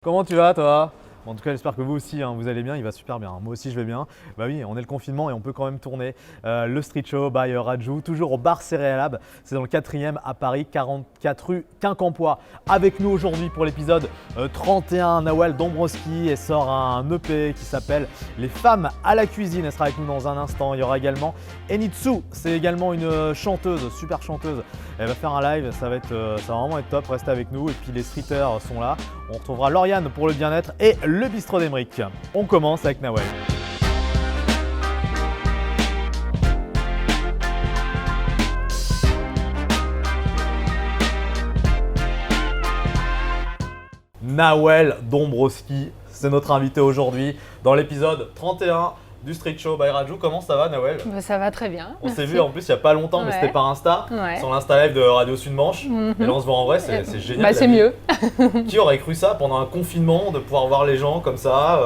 Comment tu vas toi? En tout cas, j'espère que vous aussi, vous allez bien, il va super bien. Moi aussi, je vais bien. Bah oui, on est le confinement et on peut quand même tourner le Street Show by Raju, toujours au bar Céréalab. C'est dans le 4e à Paris, 44 rue Quincampoix. Avec nous aujourd'hui pour l'épisode 31, Nawel Dombrowski. Elle sort un EP qui s'appelle Les femmes à la cuisine. Elle sera avec nous dans un instant. Il y aura également Enitsu, c'est également une chanteuse, super chanteuse. Elle va faire un live, ça va vraiment être top. Restez avec nous. Et puis les streeters sont là. On retrouvera Lauriane pour le bien-être et le bistrot d'Emeric. On commence avec Nawel. Nawel Dombrowski, c'est notre invité aujourd'hui dans l'épisode 31 du Street Show by Raju. Comment ça va, Nawel? Ça va très bien. On s'est vu en plus il n'y a pas longtemps, mais c'était par Insta, sur l'Insta Live de Radio Sud-Manche. Et là on se voit en vrai, c'est génial. Bah, c'est mieux. Qui aurait cru ça pendant un confinement, de pouvoir voir les gens comme ça,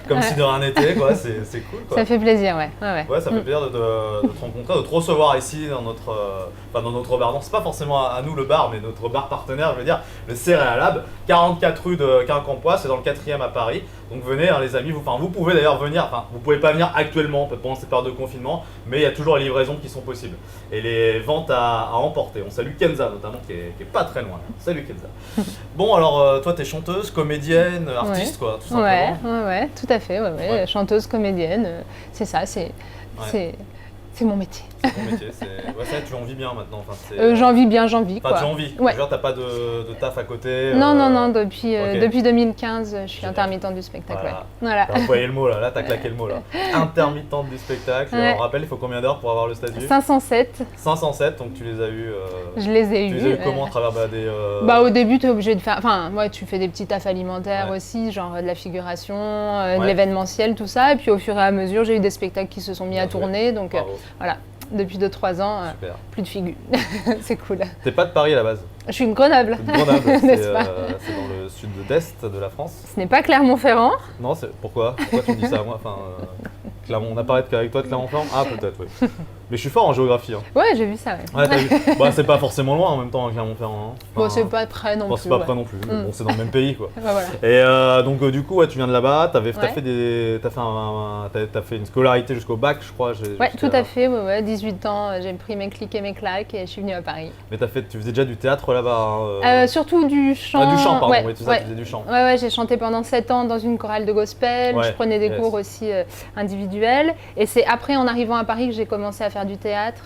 comme si de rien n'était, quoi. C'est cool, quoi. Ça fait plaisir, ouais. Ouais, ça fait plaisir de te rencontrer, de te recevoir ici dans notre bar. Non, c'est pas forcément à nous le bar, mais notre bar partenaire, je veux dire, le Céréalab, 44 rue de Quincampoix, c'est dans le 4e à Paris. Donc venez, les amis, vous pouvez d'ailleurs venir, vous pouvez pas venir actuellement pendant cette période de confinement, mais il y a toujours les livraisons qui sont possibles. Et les ventes à emporter. On salue Kenza notamment, qui est pas très loin. Salut Kenza. Bon, alors toi, t'es chanteuse, comédienne, artiste, quoi, tout simplement. Ouais, tout à fait, ouais. Chanteuse, comédienne, c'est ça, c'est mon métier. C'est ton métier, tu en vis bien maintenant. J'en vis quoi. Tu en vis. Ouais. Genre, t'as pas de taf à côté. Non, depuis 2015, je suis intermittente du spectacle. Voilà. T'as employé le mot là, t'as claqué le mot là. Intermittente du spectacle. Ouais. On rappelle, il faut combien d'heures pour avoir le statut? 507. 507, donc tu les as eu. Je les ai tu eus. les as eu comment à travers des. Au début, tu es obligé de faire. Tu fais des petits tafs alimentaires aussi, genre de la figuration, de l'événementiel, tout ça. Et puis au fur et à mesure, j'ai eu des spectacles qui se sont mis à tourner. Donc voilà. Depuis 2-3 ans, plus de figures. C'est cool. T'es pas de Paris à la base? Je suis une Grenoble. C'est dans le sud-est de la France. Ce n'est pas Clermont-Ferrand. Non, pourquoi tu me dis ça à moi? Clermont, on a parlé qu'avec toi de Clermont-Ferrand? Ah, peut-être, oui. Mais je suis fort en géographie. Ouais, j'ai vu ça, ouais. T'as vu. C'est pas forcément loin en même temps, Clermont-Ferrand. C'est pas près non plus. C'est pas près non plus, mais bon, c'est dans le même pays, quoi. Voilà. Et donc, du coup, tu viens de là-bas, t'as fait une scolarité jusqu'au bac, je crois. Ouais, tout à fait, 18 ans, j'ai pris mes clics et mes claques et je suis venue à Paris. Mais tu faisais déjà du théâtre là-bas? Surtout du chant. Du chant, pardon, oui, tout ça, tu faisais du chant. Ouais, j'ai chanté pendant 7 ans dans une chorale de gospel, je prenais des cours aussi individuels. Et c'est après, en arrivant à Paris, que j'ai commencé à faire du théâtre.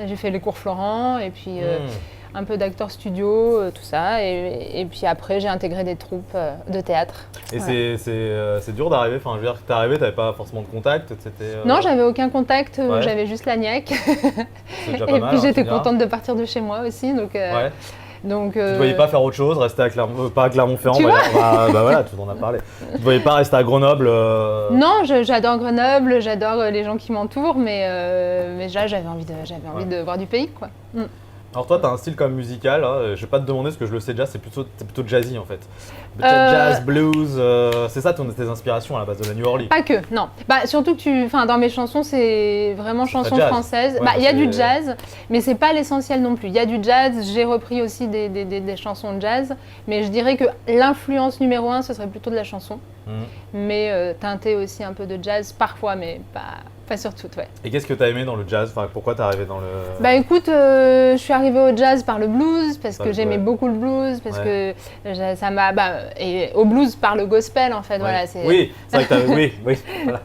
J'ai fait les cours Florent et puis un peu d'acteur studio, tout ça. Et puis après, j'ai intégré des troupes de théâtre. Et c'est dur d'arriver, je veux dire, t'es arrivé, t'avais pas forcément de contact, Non, j'avais aucun contact, j'avais juste la niaque. C'est déjà pas mal, et puis j'étais contente de partir de chez moi aussi. Donc, tu ne voyais pas faire autre chose, rester à pas à Clermont-Ferrand, voilà, tu en as parlé. Tu ne voyais pas rester à Grenoble Non, j'adore Grenoble, j'adore les gens qui m'entourent, mais là j'avais envie de voir du pays, quoi. Alors toi, tu as un style comme musical, je vais pas te demander ce que je le sais déjà, c'est plutôt jazzy en fait. Jazz, blues, c'est ça tes inspirations à la base de la New Orleans? Pas que, non. Surtout que dans mes chansons, c'est vraiment chansons françaises. Il y a du jazz, mais c'est pas l'essentiel non plus. Il y a du jazz, j'ai repris aussi des chansons de jazz, mais je dirais que l'influence numéro 1, ce serait plutôt de la chanson. Mais teinté aussi un peu de jazz parfois, mais pas sur tout, ouais. Et qu'est-ce que tu as aimé dans le jazz? Pourquoi tu es arrivé dans le… Écoute, je suis arrivée au jazz par le blues, parce que j'aimais beaucoup le blues, parce que ça m'a… et au blues par le gospel, en fait, voilà. Oui, c'est vrai que voilà.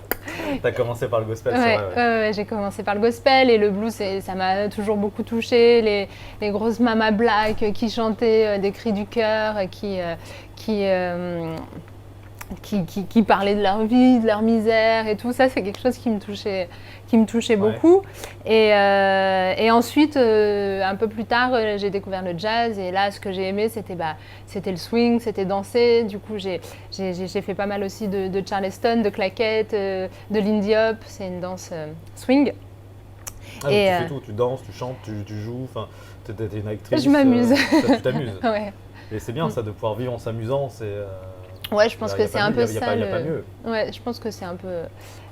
T'as commencé par le gospel, c'est vrai. Ouais, j'ai commencé par le gospel et le blues, ça m'a toujours beaucoup touchée. Les grosses mamas black qui chantaient des cris du cœur, qui parlaient de leur vie, de leur misère et tout ça, c'est quelque chose qui me touchait beaucoup. Et ensuite, un peu plus tard, j'ai découvert le jazz et là, ce que j'ai aimé, c'était le swing, c'était danser. Du coup, j'ai fait pas mal aussi de Charleston, de claquettes, de Lindy Hop, c'est une danse swing. Tu fais tout, tu danses, tu chantes, tu joues, t'es une actrice. Je m'amuse. Tu t'amuses. Ouais. Et c'est bien ça, de pouvoir vivre en s'amusant, Ouais, je pense que c'est un peu ça. Il n'y a pas mieux. Ouais, je pense que c'est un peu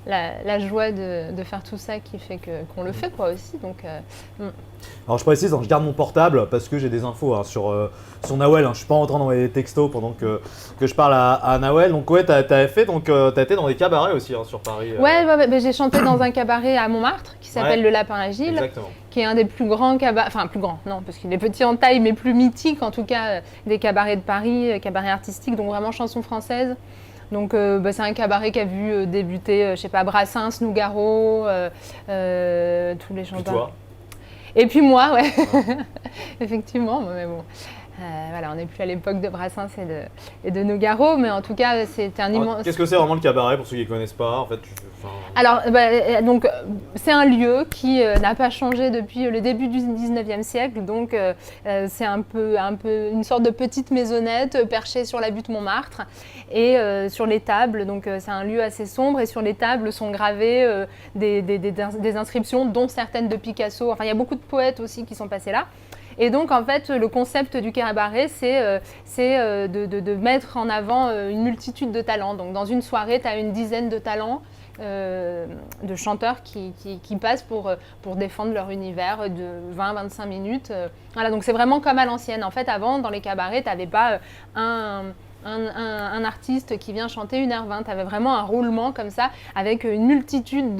la joie de faire tout ça qui fait qu'on le fait quoi aussi. Donc, Alors je précise, je garde mon portable parce que j'ai des infos sur Nawel. Je ne suis pas rentré dans les textos pendant que je parle à Nawel. Donc ouais, t'as été dans des cabarets aussi sur Paris. Ouais, j'ai chanté dans un cabaret à Montmartre qui s'appelle Le Lapin Agile. Exactement. Qui est un des plus grands cabarets, enfin plus grand, non, parce qu'il est petit en taille, mais plus mythique en tout cas des cabarets de Paris, cabarets artistiques, donc vraiment chansons françaises. Donc c'est un cabaret qui a vu débuter, je sais pas, Brassens, Nougaro, tous les chanteurs. Et toi ? Et puis moi, ouais, effectivement, mais bon. Voilà, on n'est plus à l'époque de Brassens et de Nougaro, mais en tout cas, c'était un immense… Qu'est-ce que c'est vraiment le cabaret pour ceux qui ne connaissent pas en fait, Alors, donc, c'est un lieu qui n'a pas changé depuis le début du 19e siècle, donc c'est un peu une sorte de petite maisonnette perchée sur la butte Montmartre et sur les tables, donc c'est un lieu assez sombre et sur les tables sont gravées des inscriptions, dont certaines de Picasso, enfin il y a beaucoup de poètes aussi qui sont passés là. Et donc, en fait, le concept du cabaret, c'est de mettre en avant une multitude de talents. Donc, dans une soirée, tu as une dizaine de talents de chanteurs qui passent pour défendre leur univers de 20-25 minutes. Voilà, donc c'est vraiment comme à l'ancienne. En fait, avant, dans les cabarets, tu n'avais pas un artiste qui vient chanter 1h20, tu avais vraiment un roulement comme ça, avec une multitude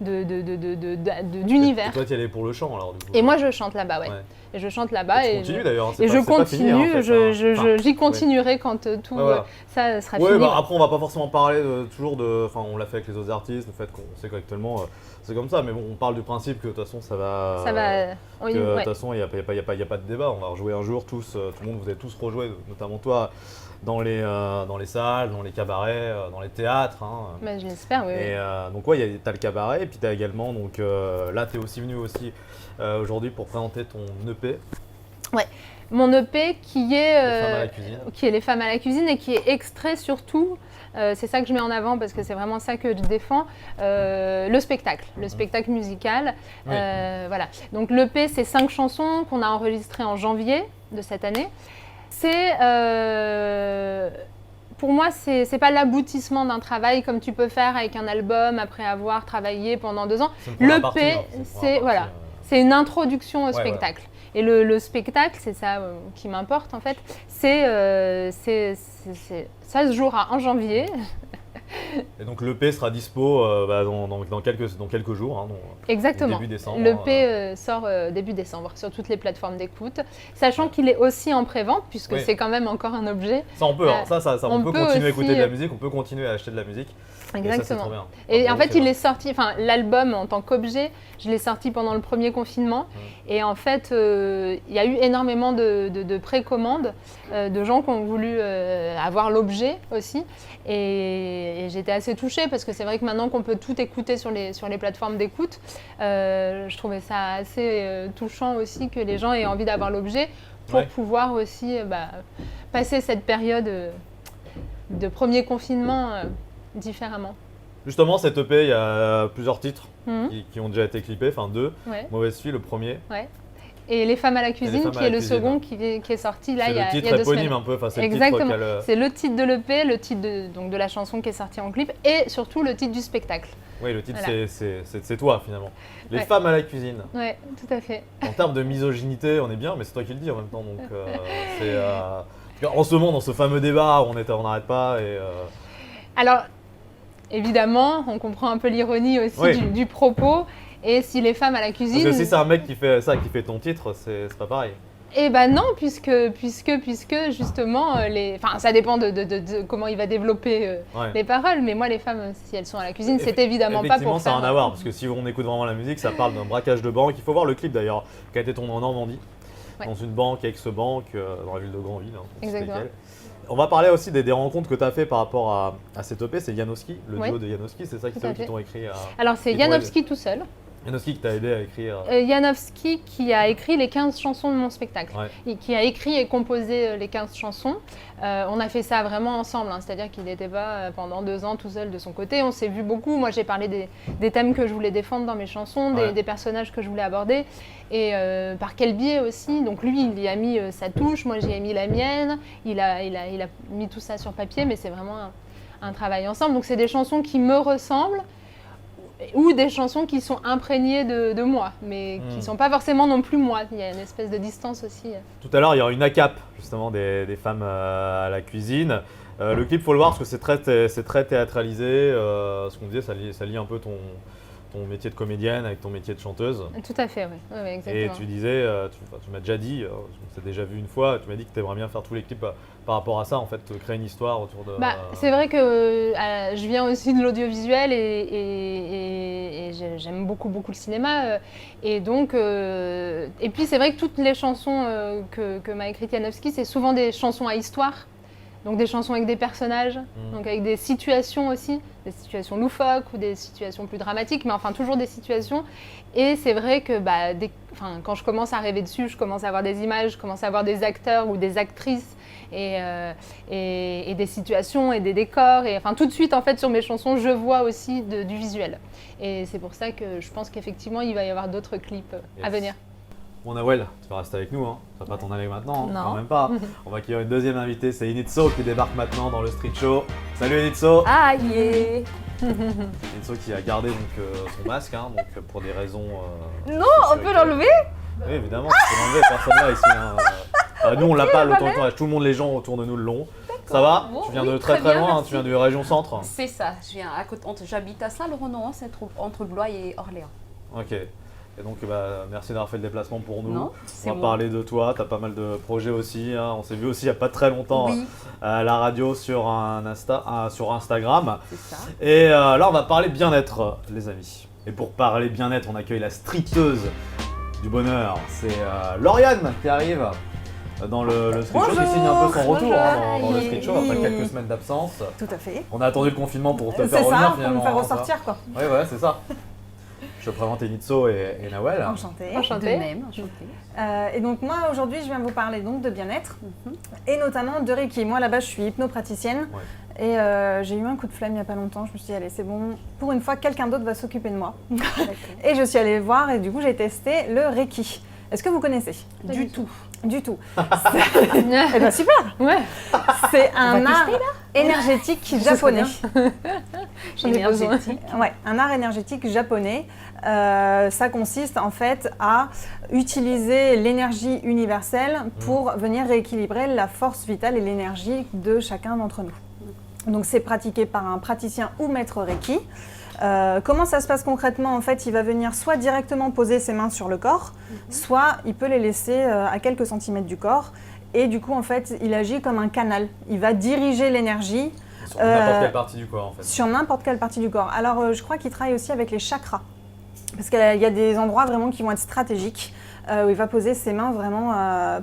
d'univers. Et toi, tu y allais pour le chant alors du coup. Et moi, je chante là-bas, ouais. Et je chante là-bas. Et tu continues d'ailleurs. Et je continue, j'y continuerai quand tout ça sera fini. Après, on va pas forcément parler toujours de. Enfin, on l'a fait avec les autres artistes, le fait qu'on sait qu'actuellement c'est comme ça, mais bon, on parle du principe que de toute façon ça va. Oui, de toute façon, il n'y a pas de débat. On va rejouer un jour tous, tout le monde, vous allez tous rejouer, notamment toi, dans les salles, dans les cabarets, dans les théâtres. Je l'espère, oui. Et donc, ouais, tu as le cabaret, et puis tu as également. Donc là, tu es aussi venu aujourd'hui pour présenter ton EP. Ouais, mon EP qui est Les femmes à la cuisine et qui est extrait surtout, c'est ça que je mets en avant parce que c'est vraiment ça que je défends, le spectacle musical. Oui. Voilà. Donc l'EP, c'est 5 chansons qu'on a enregistrées en janvier de cette année. Pour moi, c'est pas l'aboutissement d'un travail comme tu peux faire avec un album après avoir travaillé pendant 2 ans. L'EP, c'est une introduction au spectacle. Voilà. Et le spectacle, c'est ça qui m'importe en fait, ça se jouera en janvier. Et donc l'EP sera dispo dans quelques jours, exactement. Début décembre. L'EP sort début décembre sur toutes les plateformes d'écoute, sachant qu'il est aussi en pré-vente puisque c'est quand même encore un objet. Ça on peut, on peut continuer à écouter de la musique, on peut continuer à acheter de la musique. Exactement. Et ça, c'est trop bien. Et en fait, il est sorti, l'album en tant qu'objet, je l'ai sorti pendant le premier confinement. Et en fait, il y a eu énormément de précommandes, de gens qui ont voulu avoir l'objet aussi. Et j'étais assez touchée parce que c'est vrai que maintenant qu'on peut tout écouter sur les plateformes d'écoute, je trouvais ça assez touchant aussi que les gens aient envie d'avoir l'objet pour pouvoir aussi passer cette période de premier confinement différemment. Justement, cette EP, il y a plusieurs titres qui ont déjà été clippés, 2. Mauvaise fille, le premier. Ouais. Et Les femmes à la cuisine, qui est le second qui est sorti là il y a 2 semaines. C'est le titre éponyme un peu, c'est exactement. Le titre c'est le titre de l'EP, le titre de la chanson qui est sortie en clip et surtout le titre du spectacle. Oui, le titre c'est toi finalement. Les femmes à la cuisine. Oui, tout à fait. En termes de misogynité, on est bien, mais c'est toi qui le dis en même temps. Donc, en ce moment, dans ce fameux débat, on n'arrête pas. Alors, évidemment, on comprend un peu l'ironie aussi du propos. Et si les femmes à la cuisine… Parce que si c'est un mec qui fait ça, qui fait ton titre, c'est pas pareil. Eh ben non, puisque justement, ça dépend de comment il va développer les paroles. Mais moi, les femmes, si elles sont à la cuisine, c'est évidemment pas pour faire… Effectivement, ça n'a rien à voir, parce que si on écoute vraiment la musique, ça parle d'un braquage de banque. Il faut voir le clip d'ailleurs, qui a été tourné en Normandie, dans une banque, ex-banque, dans la ville de Granville. Exactement. On va parler aussi des rencontres que tu as fait par rapport à cette EP, c'est Janowski, le duo de Janowski, c'est ça qui t'ont écrit Alors c'est Janowski tout seul. Janowski qui t'a aidé à écrire Janowski qui a écrit les 15 chansons de mon spectacle, qui a écrit et composé les 15 chansons. On a fait ça vraiment ensemble, c'est-à-dire qu'il n'était pas pendant 2 ans tout seul de son côté. On s'est vu beaucoup. Moi, j'ai parlé des thèmes que je voulais défendre dans mes chansons, des personnages que je voulais aborder. Et par quel biais aussi. Donc lui, il y a mis sa touche, moi j'y ai mis la mienne. Il a mis tout ça sur papier, mais c'est vraiment un travail ensemble. Donc c'est des chansons qui me ressemblent, ou des chansons qui sont imprégnées de moi, mais qui ne sont pas forcément non plus moi. Il y a une espèce de distance aussi. Tout à l'heure, il y aura une ACAP, justement, des femmes à la cuisine. Le clip, il faut le voir parce que c'est très théâtralisé. Ce qu'on disait, ça lie un peu ton métier de comédienne avec ton métier de chanteuse. Tout à fait, oui, exactement. Et tu disais, tu m'as déjà dit, on s'est déjà vu une fois, tu m'as dit que tu aimerais bien faire tous les clips par rapport à ça, en fait, créer une histoire autour de… C'est vrai que je viens aussi de l'audiovisuel et j'aime beaucoup le cinéma. Et donc, et puis c'est vrai que toutes les chansons que m'a écrites Janowski, c'est souvent des chansons à histoire. Donc des chansons avec des personnages, donc avec des situations aussi, des situations loufoques ou des situations plus dramatiques, mais enfin toujours des situations. Et c'est vrai que quand je commence à rêver dessus, je commence à avoir des images, je commence à avoir des acteurs ou des actrices et des situations et des décors. Et enfin tout de suite en fait sur mes chansons, je vois aussi du visuel. Et c'est pour ça que je pense qu'effectivement il va y avoir d'autres clips à venir. Bon Nawel, tu vas rester avec nous, hein. Tu vas pas t'en aller maintenant, Non. Quand même pas. On va accueillir une deuxième invitée, c'est Initso qui débarque maintenant dans le Street Show. Salut Initso. Ah yeah. Initso qui a gardé donc, son masque, hein, donc, pour des raisons… Non, on peut l'enlever. Oui évidemment, tu peux l'enlever, personne là ici. Nous on l'a pas le tournage, tout le monde, les gens autour de nous l'ont. Ça va? Bon, Tu viens oui, de très bien, loin, hein, merci. tu viens de région centre. C'est ça, je viens à côté, j'habite à Saint-Laurent, c'est entre Blois et Orléans. Ok. Et donc merci d'avoir fait le déplacement pour nous. Non, c'est On va moi. parler de toi, tu as pas mal de projets aussi. Hein. On s'est vu aussi il n'y a pas très longtemps Oui. à la radio sur Instagram. C'est ça. Et là on va parler bien-être les amis. Et pour parler bien-être, on accueille la streeteuse du bonheur. C'est Lauriane qui arrive dans le street show, qui signe un peu son retour hein, dans le street show après quelques semaines d'absence. Tout à fait. On a attendu le confinement pour te C'est faire revenir ça, pour finalement. me faire hein, ressortir quoi. ça. Ouais, c'est ça. Je te présente Initso et Nawel. Enchantée. Enchantée. De même, enchantée. Et donc moi aujourd'hui je viens vous parler donc de bien-être et notamment de Reiki. Moi là-bas je suis hypnopraticienne et j'ai eu un coup de flemme il n'y a pas longtemps. Je me suis dit allez c'est bon, pour une fois quelqu'un d'autre va s'occuper de moi. Et je suis allée voir et du coup j'ai testé le Reiki. Est-ce que vous connaissez? Du tout. Du tout. Eh ben super. Ouais. C'est un art énergétique japonais. J'en ai besoin. Ouais, un art énergétique japonais. Ça consiste en fait à utiliser l'énergie universelle pour venir rééquilibrer la force vitale et l'énergie de chacun d'entre nous. Donc c'est pratiqué par un praticien ou maître Reiki. Comment ça se passe concrètement? En fait, il va venir soit directement poser ses mains sur le corps, soit il peut les laisser à quelques centimètres du corps. Et du coup, en fait, il agit comme un canal. Il va diriger l'énergie Sur n'importe quelle partie du corps en fait. sur n'importe quelle partie du corps. Alors, je crois qu'il travaille aussi avec les chakras. Parce qu'il y a des endroits vraiment qui vont être stratégiques, où il va poser ses mains vraiment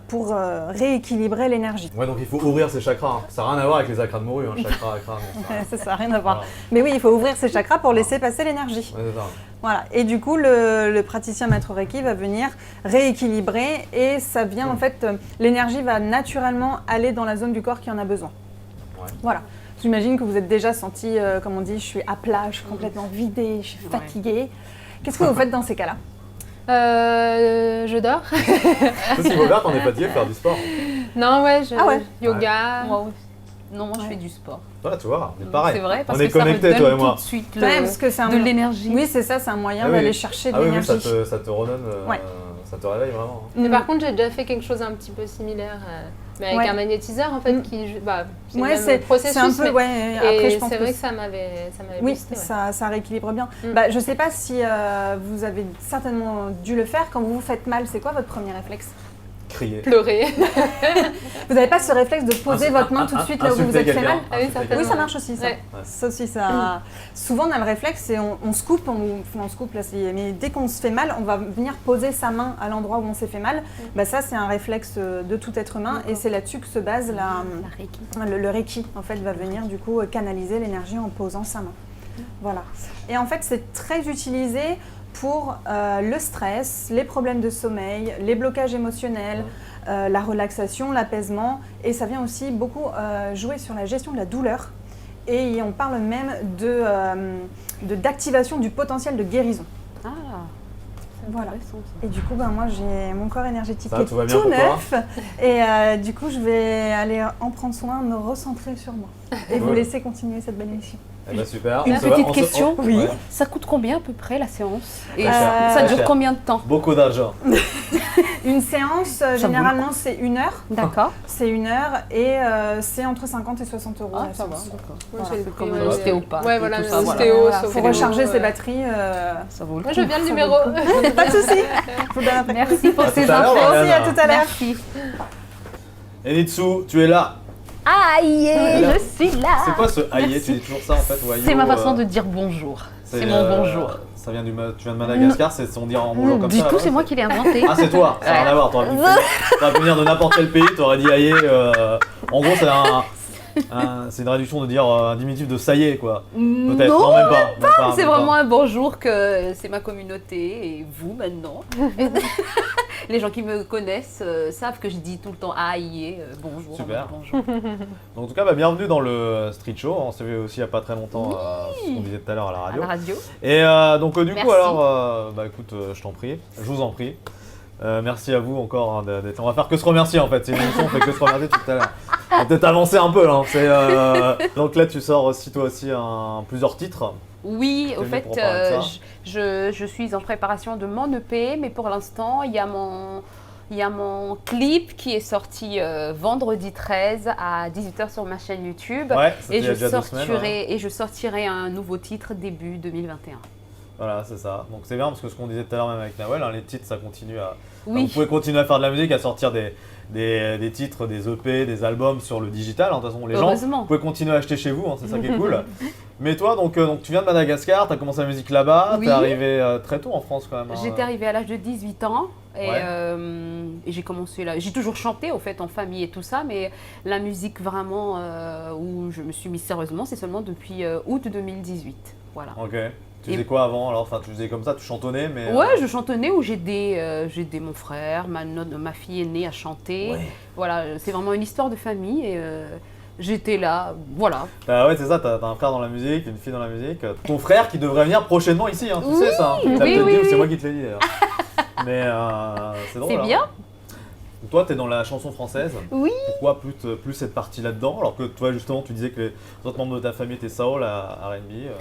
pour rééquilibrer l'énergie. Ouais, donc il faut ouvrir ses chakras. Hein. Ça n'a rien à voir avec les acras de morue, hein. Chakra, acra, non, ça n'a rien. Ça n'a rien à voir. Voilà. Mais oui, il faut ouvrir ses chakras pour laisser passer l'énergie. Ouais, c'est ça. Voilà. Et du coup, le praticien maître Reiki va venir rééquilibrer et ça vient en fait, l'énergie va naturellement aller dans la zone du corps qui en a besoin. Ouais. Voilà. J'imagine que vous êtes déjà senti, comme on dit, je suis à plat, je suis complètement vidée, je suis fatiguée. Qu'est-ce que vous faites dans ces cas-là? Je dors. Ça, s'il faut bien, t'en es fatigué de faire du sport. Non, ouais, Moi yoga. aussi. Non, moi je fais du sport. Ouais, tu vois, c'est pareil. C'est vrai, parce On est que ça connectés, redonne toi et moi. tout de suite Ouais, parce que c'est un- de l'énergie. Oui, c'est ça, c'est un moyen Ah oui. d'aller chercher de Ah oui, l'énergie. ça te redonne, Ouais. ça te réveille vraiment. Hein. Mais par contre, j'ai déjà fait quelque chose un petit peu similaire, mais avec Ouais. un magnétiseur en fait, qui, c'est Ouais, le même processus. c'est un peu, mais- ouais, après je Et pense c'est que vrai que ça m'avait oui, boosté. Ouais. ça rééquilibre bien. Mm. Bah, je ne sais pas si vous avez certainement dû le faire. Quand vous vous faites mal, c'est quoi votre premier réflexe? Crier. Pleurer. Vous n'avez pas ce réflexe de poser votre main tout de suite là où vous vous êtes fait mal? Ah oui, certainement. Oui, ça marche aussi, ça. Ouais. Ça aussi, ça. Souvent, on a le réflexe et on se coupe, on se coupe là, mais dès qu'on se fait mal, on va venir poser sa main à l'endroit où on s'est fait mal. Bah, ça, c'est un réflexe de tout être humain et c'est là-dessus que se base La Reiki. le Reiki. En fait, va venir du coup canaliser l'énergie en posant sa main. Voilà. Et en fait, c'est très utilisé pour le stress, les problèmes de sommeil, les blocages émotionnels, la relaxation, l'apaisement. Et ça vient aussi beaucoup jouer sur la gestion de la douleur. Et on parle même d'activation du potentiel de guérison. Ah, c'est Voilà. intéressant ça. Et du coup, ben, moi, j'ai mon corps énergétique Ça, qui est tout va bien tout pour toi neuf. Et du coup, je vais aller en prendre soin, me recentrer sur moi. Et vous Ouais. laisser continuer cette belle émission. Eh ben, super. Une On se va- petite on se- question. oh, Oui. ouais. Ça coûte combien à peu près la séance? Et Très cher, ça très dure cher. combien de temps? Beaucoup d'argent. Une séance, généralement, c'est 1 heure. D'accord. C'est 1 heure et c'est entre 50 et 60 euros. Ah, la ça va, séance. d'accord. Ouais, Voilà, c'est le c'est prix, comme ouais, un ouais. ostéopathe. Ouais, et voilà, tout le ça, voilà. ostéo, Voilà, sauf faut que- recharger ses ouais. batteries. Ça vaut le Moi, coup. je veux bien le Ça vaut numéro. coup. Pas de souci. Je vous le donne après. Merci pour À ces tout à l'heure, infos. Marianne. Merci, à tout à l'heure. Merci. Enitsu, tu es là. Aïe, Alors, je suis là. C'est quoi ce aïe? Merci. Tu dis toujours ça en fait ou aïe? C'est ma façon de dire bonjour. C'est mon bonjour. Ça vient tu viens de Madagascar, on dit en bonjour comme Du ça. tout, là-bas, c'est moi qui l'ai inventé. Ah, c'est toi, ça n'a rien à voir. T'aurais pu venir de n'importe quel pays, t'aurais dit aïe. En gros, c'est une réduction de dire un diminutif de ça y est, quoi. Peut-être, Non, non, même pas. c'est vraiment un bonjour que c'est ma communauté et vous maintenant. Les gens qui me connaissent savent que je dis tout le temps aïe, bonjour. Super. Bonjour. Donc, en tout cas, bienvenue dans le Street Show. On s'est vu aussi il n'y a pas très longtemps, ce qu'on disait tout à l'heure à la À radio. la radio. Et donc, du coup, Merci. alors, écoute, je t'en prie, je vous en prie. Merci à vous encore hein, d'être. On va faire que se remercier en fait. C'est une émission, on fait que se remercier tout à l'heure. On va peut-être avancer un peu là. Donc là, tu sors aussi toi aussi plusieurs titres. Oui, T'es au venu fait, pour parler de ça. je suis en préparation de mon EP, mais pour l'instant, il y a mon clip qui est sorti vendredi 13 à 18h sur ma chaîne YouTube. Ouais, c'était Et il y a je, déjà 2 semaines. Ouais. et je sortirai un nouveau titre début 2021. Voilà, c'est ça. Donc c'est bien parce que ce qu'on disait tout à l'heure même avec Nawel, hein, les titres ça continue à. Oui. Vous pouvez continuer à faire de la musique, à sortir des titres, des EP, des albums sur le digital. hein. De toute façon, les gens, Heureusement. vous pouvez continuer à acheter chez vous, hein, c'est ça qui est cool. Mais toi, donc tu viens de Madagascar, tu as commencé la musique là-bas, Oui. tu es arrivé très tôt en France quand même. hein. J'étais arrivée à l'âge de 18 ans et, Ouais. et j'ai commencé là. J'ai toujours chanté au fait en famille et tout ça, mais la musique vraiment où je me suis mise sérieusement, c'est seulement depuis août 2018. Voilà. Ok. Tu Et- faisais quoi avant alors? Enfin, tu faisais comme ça, tu chantonnais, mais. Ouais, je chantonnais où j'ai aidé mon frère, ma fille aînée à chanter. Ouais. Voilà, c'est vraiment une histoire de famille et j'étais là, voilà. Ouais, c'est ça, t'as un frère dans la musique, une fille dans la musique. Ton frère qui devrait venir prochainement ici, hein, tu sais ça. hein. Tu l'as oui, peut-être oui, dit, ou c'est oui. moi qui te l'ai dit d'ailleurs. Mais c'est drôle. C'est hein. bien. Donc toi, t'es dans la chanson française. Oui. Pourquoi plus cette partie là-dedans? Alors que toi, justement, tu disais que les autres membres de ta famille étaient soul, R&B.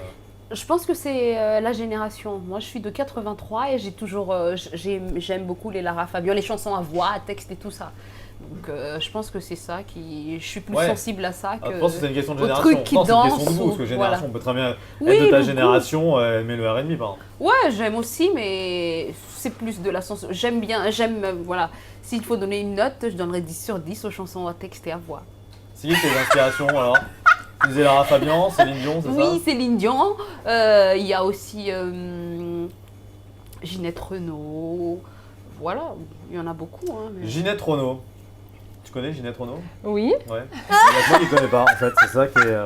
Je pense que c'est la génération. Moi, je suis de 83 et j'ai toujours, j'aime beaucoup les Lara Fabian, les chansons à voix, à texte et tout ça. Donc, je pense que c'est ça qui, je suis plus Ouais. sensible à ça Ah, que. je pense que c'est une question de au génération. truc qui non, c'est une question danse de goût, parce que ou- génération, voilà. on peut très bien Oui, être de ta le goût. génération aimer le R&B, par exemple. Ouais, j'aime aussi, mais c'est plus de la chanson. Voilà. S'il faut donner une note, je donnerais 10 sur 10 aux chansons à texte et à voix. Si, tes inspirations alors? Tu disais Lara Fabian, Céline Dion, c'est ça? Oui, Céline Dion. Il y a aussi Ginette Renault. Voilà, il y en a beaucoup. Hein, mais- Ginette Renault. Tu connais Ginette Renault? Oui. Ouais. Il y a moi qui connais pas, en fait, c'est ça qui est.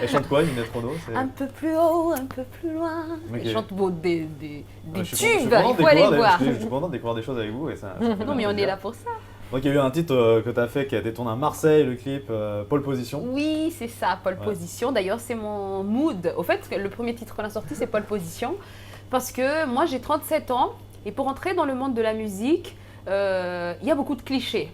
Elle chante quoi, Ginette Renault? Un peu plus haut, un peu plus loin. Ok. Ils chantent des Ouais, je suis tubes, content il de faut aller découvrir voir. Je suis content de découvrir des choses avec vous. Et ça fait Non, bien mais on est plaisir. là pour ça. Donc il y a eu un titre que tu as fait qui a été tourné à Marseille, le clip Pole Position. Oui, c'est ça, Pole Ouais. Position. D'ailleurs, c'est mon mood. Au fait, le premier titre qu'on a sorti, c'est Pole Position. Parce que moi, j'ai 37 ans. Et pour entrer dans le monde de la musique, il y a beaucoup de clichés.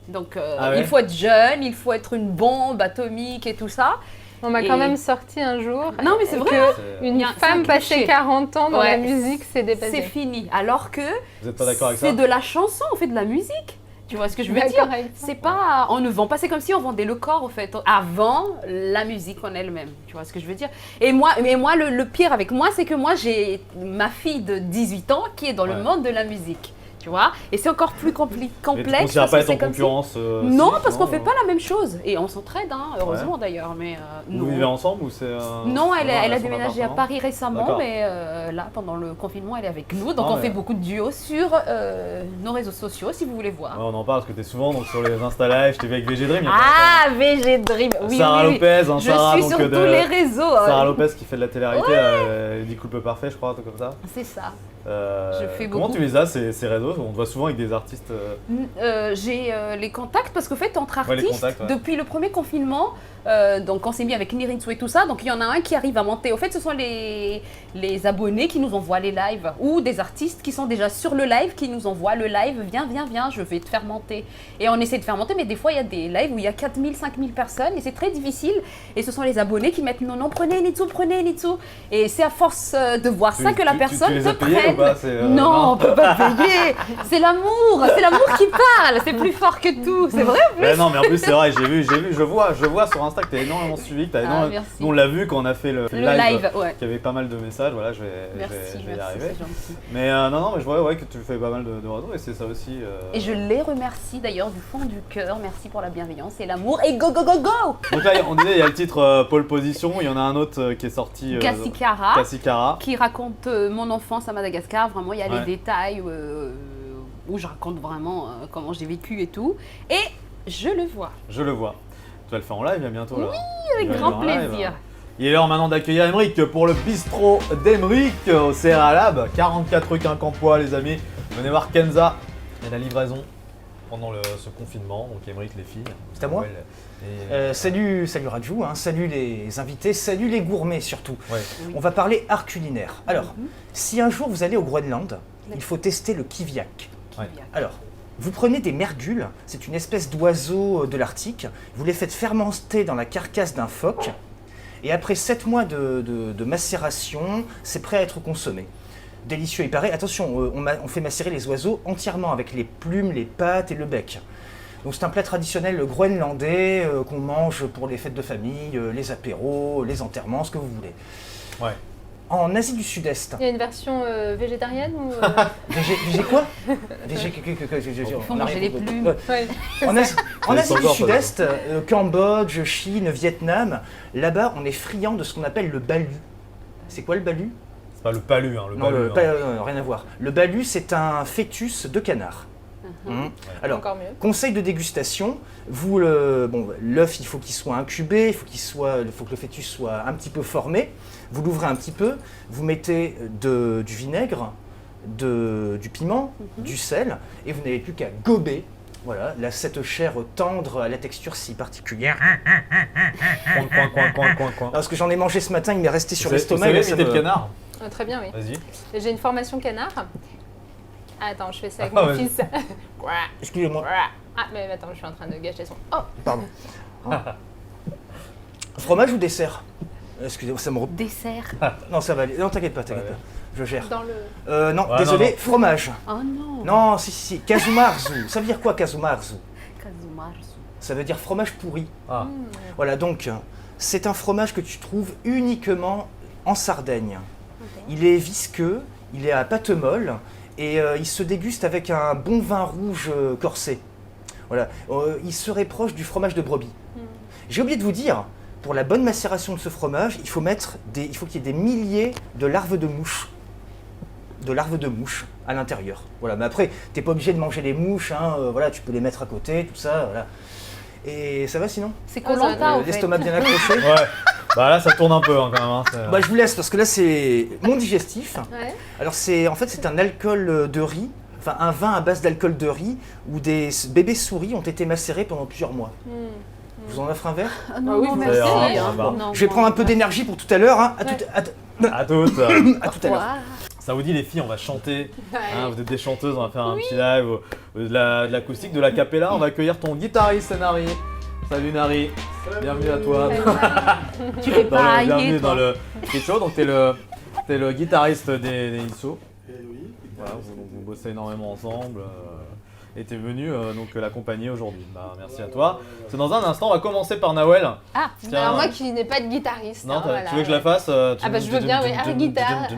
Donc, Ah ouais? il faut être jeune, il faut être une bombe atomique et tout ça. On m'a Et- quand même sorti un jour. Non, mais c'est vrai, que hein. C'est- Une Il y a un femme passée cliché. 40 ans dans Ouais, la musique, c'est C'est dépassé. fini. Alors que Vous n'êtes pas d'accord avec ça? c'est de la chanson, on fait de la musique. Tu vois ce que je veux D'accord dire? avec ça. C'est pas, on ne vend pas, c'est comme si on vendait le corps au fait, avant la musique en elle-même. Tu vois ce que je veux dire? Et moi, le pire avec moi, c'est que moi j'ai ma fille de 18 ans qui est dans Ouais. le monde de la musique. Tu vois? Et c'est encore plus Et tu ne complexe. considères parce pas que être en c'est comme si- concurrence Non, si, parce qu'on fait pas la même chose. Et on s'entraide, hein, heureusement Ouais. d'ailleurs. Mais Vous non. vivez ensemble ou c'est. Non, elle a son déménagé à appartement? Paris récemment, D'accord. mais là, pendant le confinement, elle est avec nous. Donc, Ah on ouais. fait beaucoup de duos sur nos réseaux sociaux, si vous voulez voir. Ouais, on en parle parce que tu es souvent donc, sur les Insta Live, je t'ai vu avec VG Dream. il y a pas Ah, VG Dream, longtemps. oui, Sarah oui, oui. Lopez, hein, Je Sarah, suis donc, sur de- tous les réseaux. Sarah Lopez qui fait de la télé-réalité, elle dit Couple Parfait, je crois, un truc comme ça. C'est ça. Je fais Comment beaucoup. tu les as ces réseaux? On te voit souvent avec des artistes. J'ai les contacts parce qu'en fait, entre Ouais, les artistes, contacts, ouais. depuis le premier confinement, Donc on s'est mis avec Niritsu et tout ça. Donc il y en a un qui arrive à monter. Au fait, ce sont les abonnés qui nous envoient les lives ou des artistes qui sont déjà sur le live qui nous envoient le live. Viens, je vais te faire monter. Et on essaie de faire monter, mais des fois il y a des lives où il y a 4000, 5000 personnes et c'est très difficile. Et ce sont les abonnés qui mettent non, prenez Nitsu. Et c'est à force de voir ça que la personne tu les te as payés ou prenne. pas Non, on peut pas payer. C'est l'amour qui parle. C'est plus fort que tout. C'est vrai en plus. Ouais, non, mais en plus, c'est vrai, j'ai vu, je vois sur Insta que tu as énormément suivi, que t'as énormément... merci. Nous, on l'a vu quand on a fait le live, ouais. qu'il y avait pas mal de messages, voilà, je vais y arriver. c'est gentil. Mais non, mais je vois que tu fais pas mal de retours et c'est ça aussi. Et je les remercie d'ailleurs du fond du cœur. Merci pour la bienveillance et l'amour. Et go, go, go, go! Donc là, on disait, il y a le titre Pole Position, il y en a un autre qui est sorti. Kassikara, qui raconte mon enfance à Madagascar. Vraiment, il y a Ouais. les détails où je raconte vraiment comment j'ai vécu et tout. Et je le vois. Je le vois. Tu vas le faire en live bientôt là. Oui, avec Tu vas le grand faire en live. plaisir. Il est l'heure maintenant d'accueillir Emeric pour le bistrot d'Emeric au CRA Lab. 44 rue Quincampoix, les amis. Venez voir Kenza et la livraison pendant ce confinement. Donc Emeric, les filles. C'est à moi. Salut Rajou, salut les invités, salut les gourmets surtout. Ouais. Oui. On va parler art culinaire. Alors, si un jour vous allez au Groenland, il faut tester le kiviak. Ouais. Alors, vous prenez des mergules, c'est une espèce d'oiseau de l'Arctique, vous les faites fermenter dans la carcasse d'un phoque, et après 7 mois de macération, c'est prêt à être consommé. Délicieux, il paraît. Attention, on fait macérer les oiseaux entièrement avec les plumes, les pattes et le bec. Donc c'est un plat traditionnel groenlandais qu'on mange pour les fêtes de famille, les apéros, les enterrements, ce que vous voulez. Ouais. En Asie du Sud-Est. Il y a une version végétarienne ou Végé quoi Végé Il faut manger les plumes. Ouais. En Asie Ça du encore, Sud-Est, Cambodge, Chine, Vietnam, là-bas on est friand de ce qu'on appelle le balu. C'est quoi le balu? C'est pas le palu, le Non, balu. rien à voir. Le balu, c'est un fœtus de canard. Alors, Encore mieux. conseil de dégustation, l'œuf il faut qu'il soit incubé, il faut que le fœtus soit un petit peu formé. Vous l'ouvrez un petit peu, vous mettez du vinaigre, du piment, du sel, et vous n'avez plus qu'à gober. Voilà, cette chair tendre à la texture si particulière. Coin. Parce que j'en ai mangé ce matin, il m'est resté sur Vous l'estomac. savez et ça imiter le me- canard? Très bien, oui. Vas-y. J'ai une formation canard. Attends, je fais ça avec Ah, mon vas-y. fils. Excusez-moi, Ah, mais attends, je suis en train de gâcher son. Oh, pardon. Fromage ou dessert? Excusez-moi, ça me... Dessert. Non, ça va aller. Non, t'inquiète pas, pas. Je gère. dans le. Non, Ouais, désolé, non. fromage. Oh non. Non, si. Kazumarzu. Ça veut dire quoi, Kazumarzu? Kazumarzu. Ça veut dire fromage pourri. Ah. Voilà, donc, c'est un fromage que tu trouves uniquement en Sardaigne. Il est visqueux, il est à pâte molle, et il se déguste avec un bon vin rouge corsé. Voilà, il serait proche du fromage de brebis. J'ai oublié de vous dire, pour la bonne macération de ce fromage, il faut qu'il y ait des milliers de larves de mouches. À l'intérieur. Voilà, mais après, t'es pas obligé de manger les mouches, voilà, tu peux les mettre à côté, tout ça, voilà. Et ça va sinon? C'est Ah, ça va Koh-Lanta, en fait. L'estomac bien accroché? Ouais. Bah là, ça tourne un peu quand même. C'est- Bah, je vous laisse parce que là c'est mon digestif. Ouais. Alors c'est un alcool de riz, enfin un vin à base d'alcool de riz où des bébés souris ont été macérés pendant plusieurs mois. Vous en offrez un verre? Ah Ah non, oui, non, vous merci. pouvez, hein. ça va. Non, Je vais prendre un peu moi, d'énergie pour tout à l'heure. À Ouais. À toutes. à tout à l'heure. Wow. Ça vous dit les filles, on va chanter. Ouais. Vous êtes des chanteuses, on va faire un petit live de l'acoustique, de l'acapella. On va accueillir ton guitariste, c'est Nari. Salut Nari. Bienvenue à toi. Tu fais pas Bienvenue hailler, dans toi. le Street Show. Donc t'es le guitariste des Issou. Voilà, vous bossez énormément ensemble. Et t'es venu donc l'accompagner aujourd'hui. Bah, merci à toi. C'est dans un instant, on va commencer par Nawel. Ah, Tiens. Alors moi qui n'ai pas de guitariste. Non, hein, voilà, tu veux que je la ouais. fasse Ah bah, je veux bien, oui. Ah, guitare.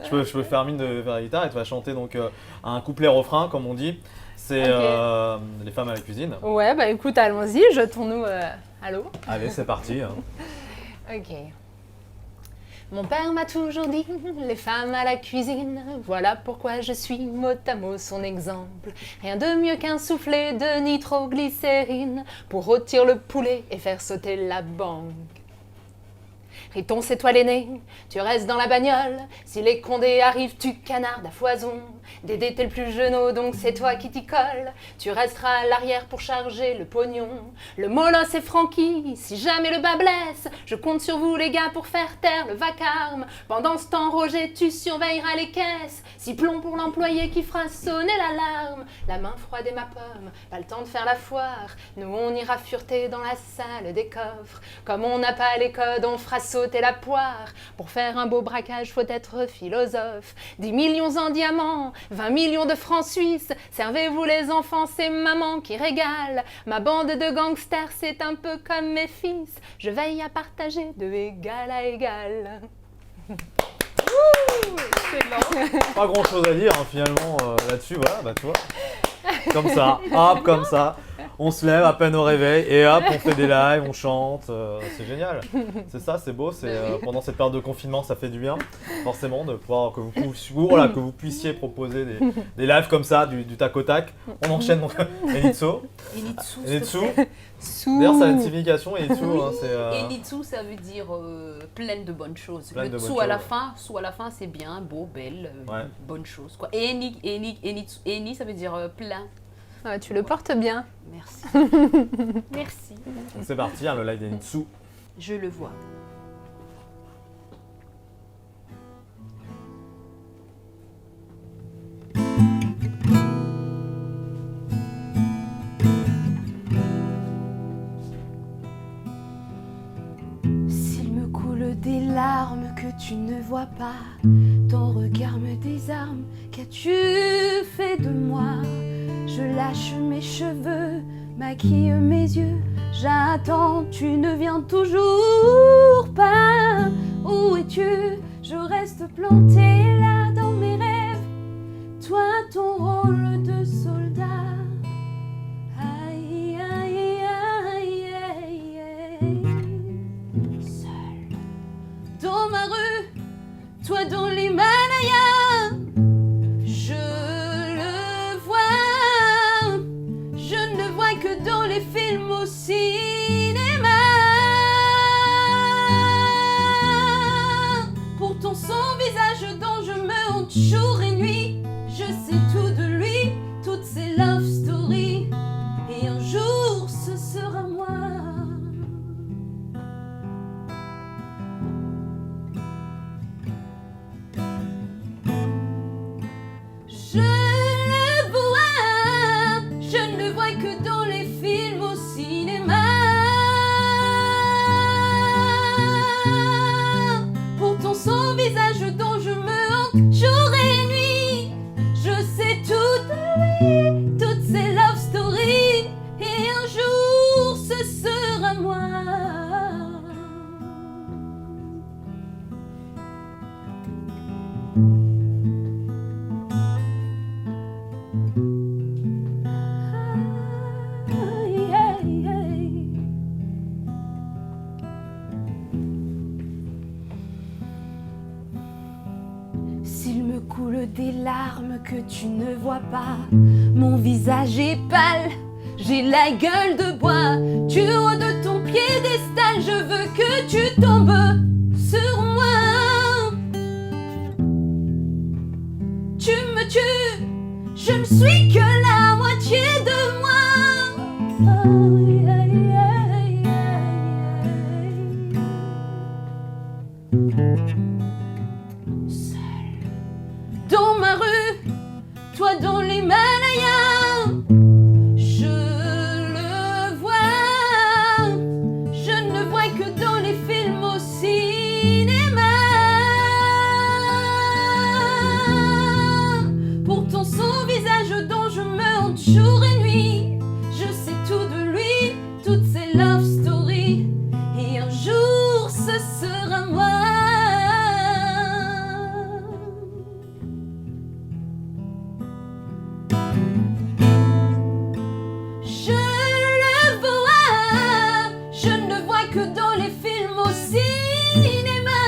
Je peux faire mine de faire la guitare et tu vas chanter donc un couplet-refrain comme on dit. C'est Ok. les femmes à la cuisine. Ouais, bah écoute, allons-y, jetons-nous à l'eau. Allez, c'est parti. Ok. Mon père m'a toujours dit, les femmes à la cuisine, voilà pourquoi je suis mot à mot son exemple. Rien de mieux qu'un soufflet de nitroglycérine pour rôtir le poulet et faire sauter la banque. Riton, c'est toi l'aîné, tu restes dans la bagnole. Si les Condés arrivent, tu canardes à foison. Dédé, t'es le plus genou, donc c'est toi qui t'y colle. Tu resteras à l'arrière pour charger le pognon. Le molosse est Francky, si jamais le bas blesse, je compte sur vous les gars pour faire taire le vacarme. Pendant ce temps, Roger, tu surveilleras les caisses. Si plomb pour l'employé qui fera sonner l'alarme. La main froide et ma pomme, pas le temps de faire la foire. Nous, on ira fureter dans la salle des coffres. Comme on n'a pas les codes, on fera sauter la poire. Pour faire un beau braquage, faut être philosophe. 10 millions en diamants, 20 millions de francs suisses. Servez-vous les enfants, c'est maman qui régale. Ma bande de gangsters, c'est un peu comme mes fils. Je veille à partager de égal à égal. Pas grand chose à dire finalement là-dessus, voilà, bah tu vois. Comme ça, hop, comme ça. On se lève à peine au réveil et hop, on fait des lives, on chante, c'est génial. C'est ça, c'est beau, pendant cette période de confinement, ça fait du bien, forcément, de pouvoir que vous puissiez proposer des lives comme ça, du tac au tac. On enchaîne donc Enitsu. Enitsu. D'ailleurs, ça a une signification, Enitsu. Enitsu, ça veut dire pleine de bonnes choses. Plein Le de tsu bonnes à la choses, fin, c'est bien, beau, belle, Ouais. bonne chose. Quoi. Et Eni, ça veut dire plein. Ah, tu le portes bien. Merci. Merci. Donc c'est parti, hein, le live d'Enitsu. Je le vois. S'il me coule des larmes que tu ne vois pas, ton regard me désarme, qu'as-tu fait de moi? Je lâche mes cheveux, maquille mes yeux, j'attends, tu ne viens toujours pas. Où es-tu? Je reste plantée là dans mes rêves, toi ton rôle de soldat. Aïe, aïe, aïe, aïe, aïe. Seul dans ma rue, toi dans l'Himalaya. Que dans les films au cinéma. Pourtant son visage dont je me hante jour et nuit. Je sais tout de lui, toutes ses love stories. Et un jour ce sera moi. Que dans les films au cinéma. Pourtant son visage dont je me hante jour et nuit. Je sais tout de lui, toutes ses love stories. Et un jour ce sera moi. S'il me coule des larmes que tu ne vois pas, mon visage est pâle, j'ai la gueule de bois. Du haut de ton piédestal, je veux que tu tombes sur moi. Tu me tues, je ne suis que la moitié de moi. Aïe, aïe, aïe, aïe, aïe. Dans ma rue, toi dans l'Himalaya, je le vois, je ne vois que dans les films au cinéma. Pourtant son visage dont je me hante jour et nuit, je sais tout de lui, toutes ses love stories, et un jour ce sera moi. Que dans les films au cinéma.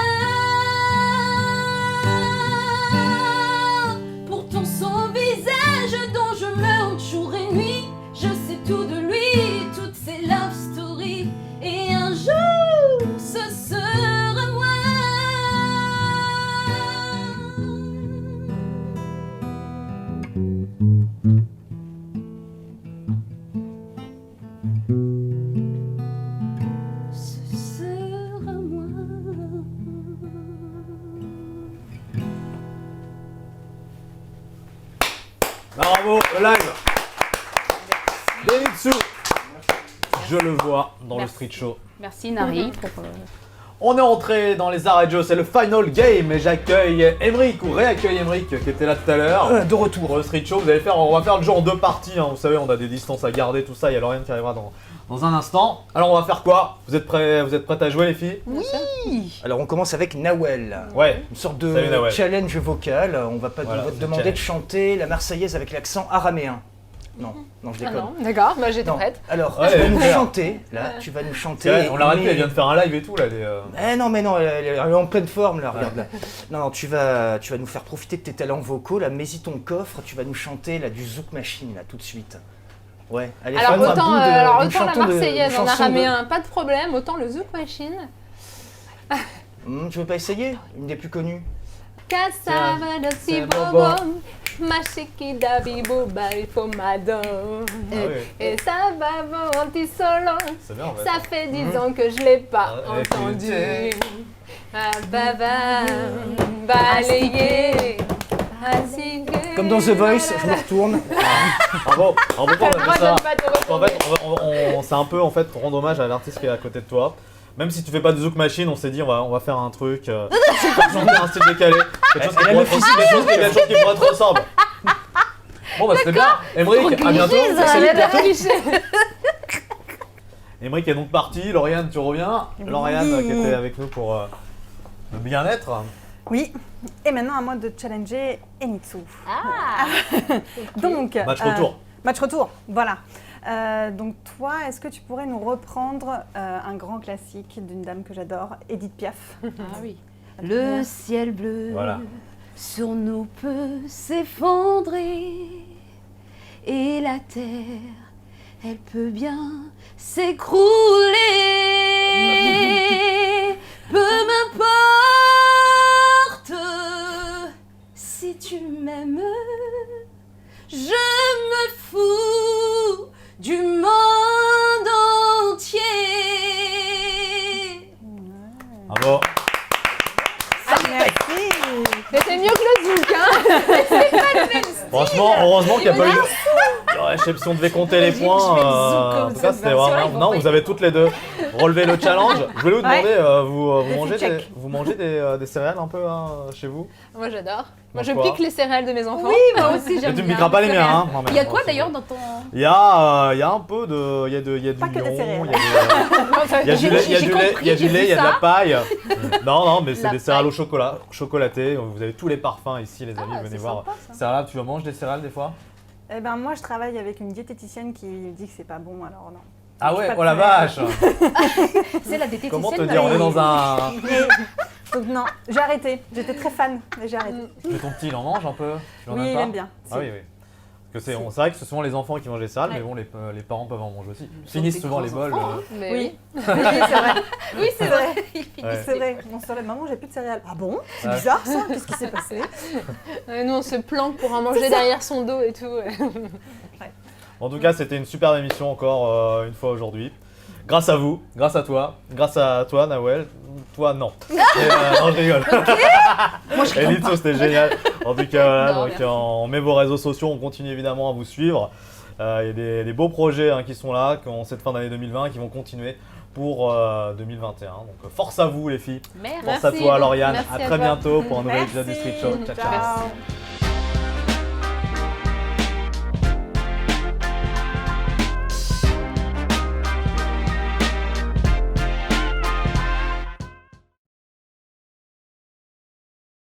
Pourtant son visage dont je me hante jour et nuit, je sais tout de lui, toutes ses love stories. Et un jour ce sera Bravo, le live. Zenitsu. Je le vois dans le Merci. street show. Merci Nari pour. On est entré dans les arts Joe, c'est le final game et j'accueille Emeric ou réaccueille Emeric qui était là tout à l'heure. De retour. Pour le street show, on va faire le genre 2 parties, hein. Vous savez, on a des distances à garder, tout ça. Il y a Lauriane qui arrivera dans un instant. Alors on va faire quoi? Vous êtes prêtes à jouer les filles? Oui. Alors on commence avec Nawel. Ouais. Une sorte Salut, de Nawel. challenge vocal. On va pas Voilà, on va te c'est demander challenge. de chanter la Marseillaise avec l'accent araméen. Non, non, je Ah déconne. non, d'accord, bah, j'étais Non. prête. Alors, Ouais, tu vas nous ouais. chanter, là, tu vas nous chanter. C'est vrai, on l'a rappelé, mais- elle vient de faire un live et tout là. Eh non, mais non, elle est en pleine forme, là, regarde là. Non, non, tu vas nous faire profiter de tes talents vocaux, là, mets-y ton coffre, tu vas nous chanter, là, du Zouk Machine, là, tout de suite. Ouais, allez, Alors fais-moi un autant, bout de- alors, une autant la chanson de- Marseillaise une en chanson de- araméen, pas de problème, autant le Zouk Machine. Tu veux pas essayer? Une des plus connues. Cassava de c'est Sibobom, Machiki d'Abibou Barifomado. oui. Et ça va monter solo. C'est bien en fait. Ça fait 10 ans que je l'ai pas Ah, et entendu. tu- Ah, balayer. Comme dans The Voice, je me retourne. Bravo. Alors pourquoi on a Moi, fait ça? j'aime pas te Parce qu'en retourner. fait, c'est un peu en fait rendre hommage à l'artiste qui est à côté de toi. Même si tu fais pas de Zouk Machine, on s'est dit on va faire un truc, chanter un style décalé, quelque chose qui Elle a pourrait le physique. quelque chose qui pourrait te ressembler. Bon bah c'était bien. Emeric, à bientôt. Salut, cliché. Emeric est donc parti. Lauriane, tu reviens. Lauriane qui était avec nous pour le bien-être. Oui. Et maintenant, à moi de challenger Enitsu. Ah. Donc, Match retour. Match retour, voilà. Donc toi, est-ce que tu pourrais nous reprendre un grand classique d'une dame que j'adore, Edith Piaf? Ah oui. Le ciel bleu Voilà. sur nous peut s'effondrer et la terre, elle peut bien s'écrouler. Peu m'importe si tu m'aimes, je me fous du monde entier. Bravo. Merci. C'était mieux que le Zouk, hein. Franchement, heureusement qu'il n'y a pas eu. Ouais, je sais pas si on devait compter les points. En tout cas, c'était vraiment. Non, vous avez toutes les deux relevé le challenge. Je voulais vous demander, vous mangez des céréales un peu hein, chez vous? Moi j'adore. Moi Mange je quoi pique les céréales de mes enfants. Oui, moi aussi Et j'aime tu me bien. piqueras pas les miens, hein? Non, mais Il y a bon, quoi c'est d'ailleurs bon. dans ton... Il y a un peu de. Il y a du Pas que des lion, céréales. il y a du lait, il y a du lait, il y a du lait, il y a de la ça. paille. Non, mais c'est La des céréales paille. au chocolat, chocolatées. Vous avez tous les parfums ici, les amis. Ah, Venez c'est voir. sympa, ça. Céréales, tu manges des céréales des fois? Eh ben moi, je travaille avec une diététicienne qui dit que c'est pas bon, alors non. Ah Je ouais, pas de oh la céréales. vache! C'est la diététicienne. Comment te dire, on est dans un. Donc non, j'ai arrêté. J'étais très fan, mais j'ai arrêté. Mais ton petit, il en mange un peu? Tu en Oui, aimes il pas aime bien. Ah oui, oui. Parce que c'est vrai que c'est souvent les enfants qui mangent les céréales, mais bon, les parents peuvent en manger aussi. Ils finissent des souvent les grands bols. enfants, Mais Oui. oui. Oui, c'est vrai. Oui, c'est vrai. Ouais. C'est vrai. On se relève, maman, j'ai plus de céréales. Ah bon? C'est Ouais. bizarre ça. Qu'est-ce qui s'est passé? Nous on se planque pour en manger derrière son dos et tout. En tout cas, c'était une superbe émission encore une fois aujourd'hui. Grâce à vous, grâce à toi, Nawel. Toi, non. Et, non, je rigole. Moi je Et rigole Litso, c'était génial. En tout cas, voilà, Non, donc, merci. on met vos réseaux sociaux, on continue évidemment à vous suivre. Il y a des beaux projets hein, qui sont là, en cette fin d'année 2020, qui vont continuer pour 2021. Donc force à vous les filles, Merde. force à Merci, toi Lauriane. merci À à très toi. bientôt pour un nouvel Merci. épisode du Street Show. Ciao, ciao. Ciao.